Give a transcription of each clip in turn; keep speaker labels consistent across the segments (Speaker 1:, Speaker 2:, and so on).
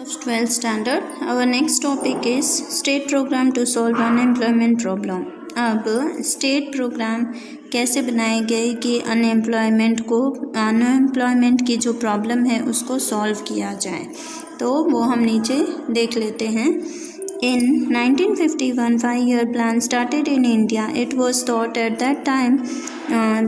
Speaker 1: of 12th standard. Our next topic is state program to solve unemployment problem. अब state programme कैसे बनाए गए कि अनएम्प्लॉयमेंट की जो प्रॉब्लम है उसको सॉल्व किया जाए, तो वो हम नीचे देख लेते हैं. In 1951, 5-year plan started in India. It was thought at that time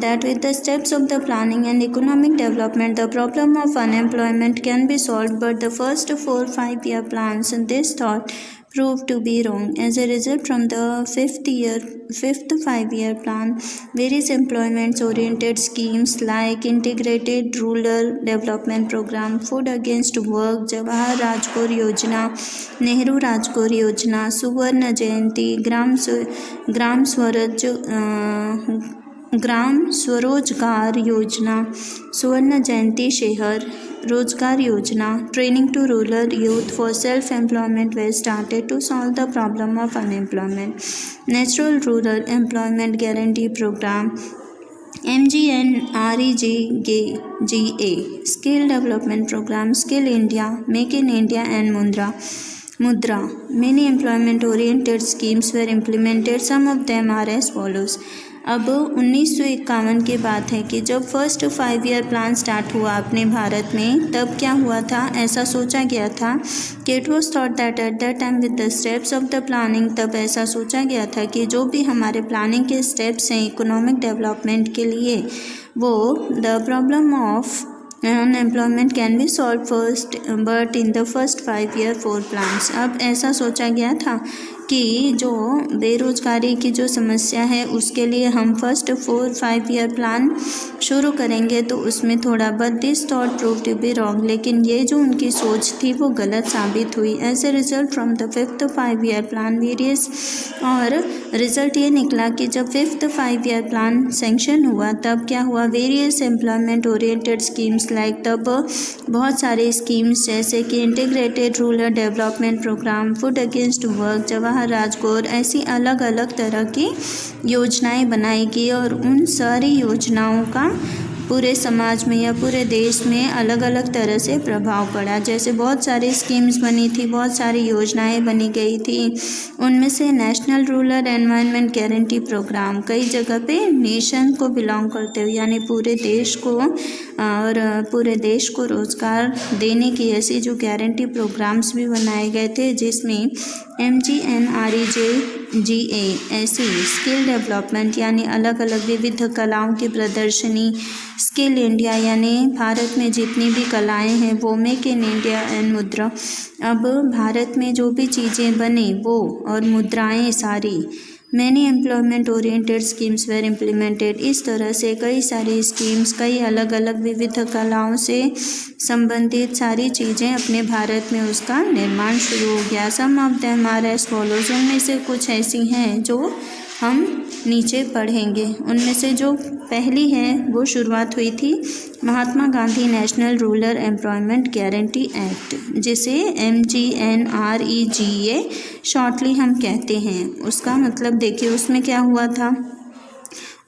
Speaker 1: that with the steps of the planning and economic development, the problem of unemployment can be solved. But the first 4-5-year plans, this thought proved to be wrong. As a result, from the fifth 5-year plan, various employment-oriented schemes like Integrated Rural Development Program, Food Against Work, Jawahar Rajkor Yojana, Nehru Rajkor Yojana, Suvarna Jayanti, ग्राम स्वरोजगार योजना, सुवर्ण जयंती Shahar Rozgar Yojana, training to rural youth for self employment we started to solve the problem of unemployment. National rural employment guarantee programme, MGNREGA, skill development programme, skill India, make in India and Mudra. Many employment-oriented schemes were implemented. Some of them are as follows. अब 1951 की बात है कि जब first 5-year plan start हुआ अपने भारत में, तब क्या हुआ था, ऐसा सोचा गया था कि it was thought that at that time with the steps of the planning, तब ऐसा सोचा गया था कि जो भी हमारे प्लानिंग के स्टेप्स हैं इकोनॉमिक डेवलपमेंट के लिए, वो the problem of unemployment can be solve first but in the first 5-year 4 plans. अब ऐसा सोचा गया था कि जो बेरोजगारी की जो समस्या है उसके लिए हम फर्स्ट 4-5-year प्लान शुरू करेंगे, तो उसमें थोड़ा बहुत this thought prove to be wrong, लेकिन ये जो उनकी सोच थी वो गलत साबित हुई. As a result from the 5th 5-year plan various, और रिजल्ट ये निकला कि जब 5th 5-year प्लान सेंक्शन हुआ तब क्या हुआ, various employment oriented schemes like, तब बहुत सारे स्कीम्स जैसे कि integrated rural development programme, food against work, Jawahar Rozgar, ऐसी अलग अलग तरह की योजनाएं बनाई गई, और उन सारी योजनाओं का पूरे समाज में या पूरे देश में अलग अलग तरह से प्रभाव पड़ा. जैसे बहुत सारी स्कीम्स बनी थी, बहुत सारी योजनाएं बनी गई थी. उनमें से national rural environment guarantee programme, कई जगह पे नेशन को बिलोंग करते हुए यानी पूरे देश को, और पूरे देश को रोज़गार देने की ऐसी जो गारंटी प्रोग्राम्स भी बनाए गए थे, जिसमें MGNREGA ऐसी स्किल डेवलपमेंट यानी अलग अलग विविध कलाओं की प्रदर्शनी, स्किल इंडिया यानी भारत में जितनी भी कलाएं हैं वो, मेक इन इंडिया एंड मुद्रा. अब भारत में जो भी चीज़ें बने वो, और मुद्राएं सारी, many employment oriented schemes were implemented. इस तरह से कई सारी स्कीम्स, कई अलग अलग विविध कलाओं से संबंधित सारी चीज़ें अपने भारत में उसका निर्माण शुरू हो गया. Some of them are as follows, उनमें से कुछ ऐसी हैं जो हम नीचे पढ़ेंगे. उनमें से जो पहली है वो शुरुआत हुई थी Mahatma Gandhi national rural employment guarantee act, जिसे MGNREGA शॉर्टली हम कहते हैं. उसका मतलब देखिए उसमें क्या हुआ था.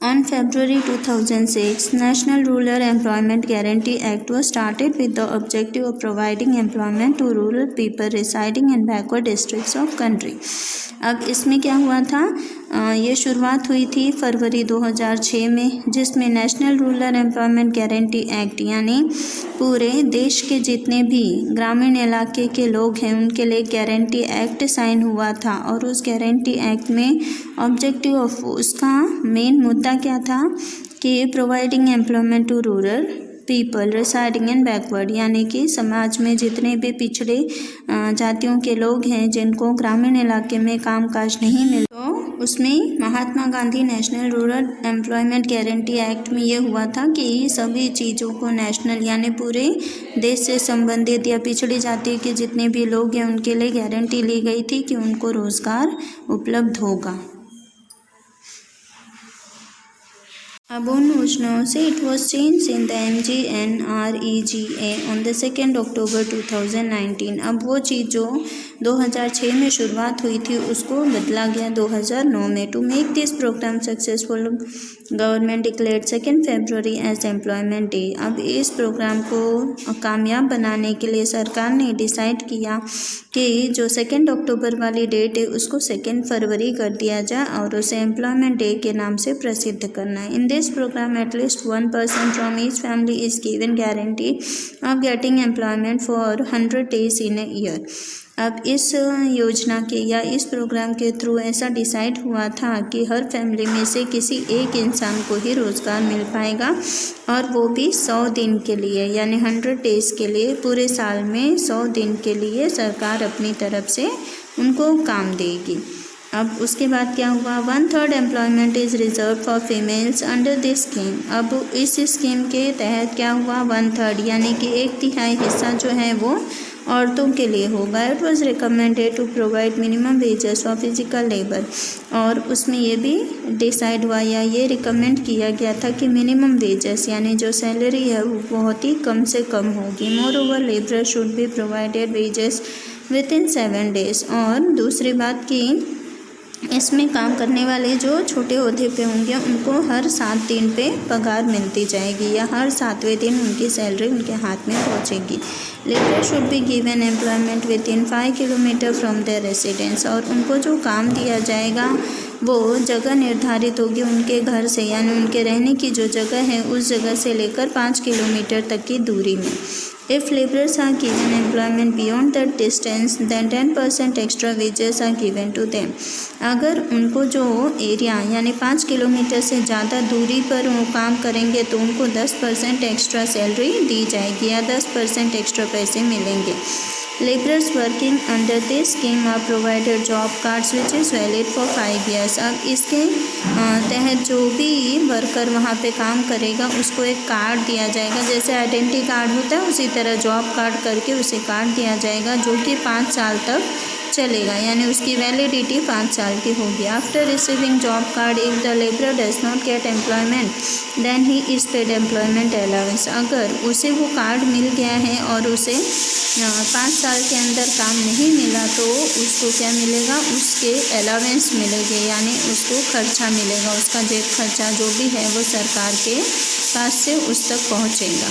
Speaker 1: On February 2006, National Rural Employment Guarantee Act was started with the objective of providing employment to rural people residing in backward districts of country. अब इसमें क्या हुआ था, ये शुरुआत हुई थी फरवरी 2006 में, जिसमें national rural employment guarantee act यानी पूरे देश के जितने भी ग्रामीण इलाके के लोग हैं उनके लिए गारंटी एक्ट साइन हुआ था. और उस गारंटी एक्ट में ऑब्जेक्टिव ऑफ उसका मेन मुद्दा क्या था कि providing employment to rural people residing in backward, यानी कि समाज में जितने भी पिछड़े जातियों के लोग हैं जिनको ग्रामीण इलाके में कामकाज नहीं मिल, तो उसमें Mahatma Gandhi national rural employment guarantee act में ये हुआ था कि सभी चीज़ों को नेशनल यानी पूरे देश से संबंधित या पिछड़ी जाति के जितने भी लोग हैं उनके लिए गारंटी ली गई थी कि उनको रोज़गार उपलब्ध होगा. Abon knows it was changed in the MGNREGA on the 2nd October 2019. अब वो चीज़ जो 2006 में शुरुआत हुई थी उसको बदला गया 2009 में. To make this programme successful government declared 2 February as employment day. अब इस प्रोग्राम को कामयाब बनाने के लिए सरकार ने डिसाइड किया कि जो 2 अक्टूबर वाली डेट है उसको 2 फरवरी कर दिया जाए और उसे एम्प्लॉयमेंट डे के नाम से प्रसिद्ध करना है. In this programme at least 1 person from each family is given guarantee of getting employment for 100 days in a year. अब इस योजना के या इस प्रोग्राम के थ्रू ऐसा डिसाइड हुआ था कि हर फैमिली में से किसी एक इंसान को ही रोज़गार मिल पाएगा और वो भी 100 दिन के लिए, यानी 100 days के लिए. पूरे साल में 100 दिन के लिए सरकार अपनी तरफ से उनको काम देगी. अब उसके बाद क्या हुआ, 1/3 employment is reserve for females under this scheme. अब इस स्कीम के तहत क्या हुआ, 1/3 यानी कि 1/3 हिस्सा जो है वो औरतों के लिए होगा. It was recommended to provide minimum wages for physical labour. और उसमें ये भी डिसाइड हुआ या ये रिकमेंड किया गया था कि मिनिमम वेजेस यानी जो सैलरी है वो बहुत ही कम से कम होगी. More over labour should be provided wages with in 7 days. और दूसरी बात की इसमें काम करने वाले जो छोटे ओहदे पे होंगे उनको हर 7 दिन पे पगार मिलती जाएगी या हर 7वें दिन उनकी सैलरी उनके हाथ में पहुंचेगी. Labour should be given employment within 5 kilometre from their residence. और उनको जो काम दिया जाएगा वो जगह निर्धारित होगी उनके घर से, यानी उनके रहने की जो जगह है उस जगह से लेकर 5 किलोमीटर तक की दूरी में. If laborers are given employment beyond that distance, then 10% extra wages are given to them. अगर उनको जो एरिया यानी 5 किलोमीटर से ज़्यादा दूरी पर वो काम करेंगे तो उनको 10% एक्स्ट्रा सैलरी दी जाएगी या 10% एक्स्ट्रा पैसे मिलेंगे. Laborers working under this scheme are provided job cards which is valid for 5 years. अब इसके तहत जो भी वर्कर वहाँ पे काम करेगा उसको एक कार्ड दिया जाएगा, जैसे आइडेंटिटी कार्ड होता है उसी तरह जॉब कार्ड करके उसे कार्ड दिया जाएगा जो कि 5 साल तक चलेगा, यानी उसकी वैलिडिटी 5 साल की होगी. After receiving job card if the labour does not get employment then he is paid employment allowance. अगर उसे वो कार्ड मिल गया है और उसे 5 साल के अंदर काम नहीं मिला तो उसको क्या मिलेगा, उसके अलाउंस मिलेंगे, यानी उसको खर्चा मिलेगा, उसका जेब खर्चा जो भी है वो सरकार के पास से उस तक पहुँचेगा.